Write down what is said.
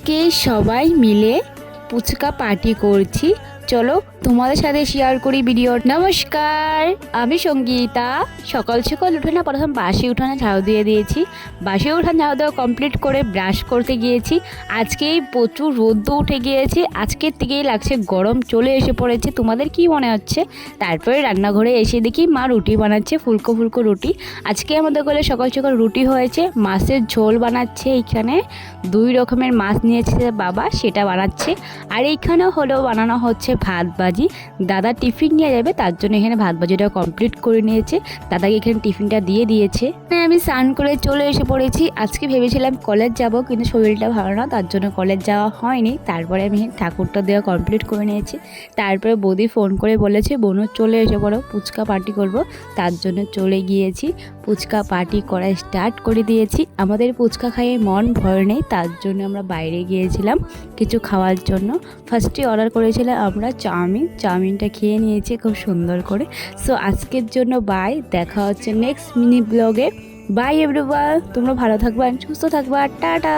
আজকে সবাই মিলে ফুচকা পার্টি করছি। চলো তোমাদের সাথে শেয়ার করি ভিডিও। নমস্কার, আমি সঙ্গীতা। সকাল সকাল উঠে না প্রথম বাসি উঠানে ঝাড়ু দিয়ে দিয়েছি। বাসি উঠান ঝাড়ু দেওয়া কমপ্লিট করে ব্রাশ করতে গিয়েছি। আজকেই প্রচুর রোদ্দ উঠে গিয়েছে, আজকের থেকেই লাগছে গরম চলে এসে পড়েছে। তোমাদের কি মনে হচ্ছে? তারপরে রান্নাঘরে এসে দেখি মা রুটি বানাচ্ছে, ফুলকো ফুলকো রুটি। আজকে আমাদের ঘরে সকাল সকাল রুটি হয়েছে, মাছের ঝোল বানাচ্ছে। এইখানে 2 রকমের মাছ নিয়েছে বাবা, সেটা বানাচ্ছে। আর এইখানে হলেও বানানো হচ্ছে ভাত ভাজি। দাদা টিফিন নিয়ে যাবে, তার জন্য এখানে ভাত ভাজিটা কমপ্লিট করে নিয়েছে। দাদাকে এখানে টিফিনটা দিয়ে দিয়েছে। আমি স্নান করে চলে এসে পড়েছি। আজকে ভেবেছিলাম কলেজ যাব, কিন্তু শরীরটা ভালো না, তার জন্য কলেজ যাওয়া হয়নি। তারপরে আমি ঠাকুরটা দেওয়া কমপ্লিট করে নিয়েছি। তারপরে বৌদি ফোন করে বলেছে বোনও চলে এসে পড়ো, ফুচকা পার্টি করব। তার জন্য চলে গিয়েছি, ফুচকা পার্টি করা স্টার্ট করে দিয়েছি। আমাদের ফুচকা খাইয়ে মন ভয় নেই, তার জন্য আমরা বাইরে গিয়েছিলাম কিছু খাওয়ার জন্য। ফার্স্টে অর্ডার করেছিলাম আমরা চাউমিনটা খেয়ে নিয়েছি খুব সুন্দর করে। সো আজকের জন্য বাই, দেখা হচ্ছে নেক্সট মিনি ব্লগে। বাই এভরিওয়ান, তোমরা ভালো থাকবা, সুস্থ থাকবা, টাটা।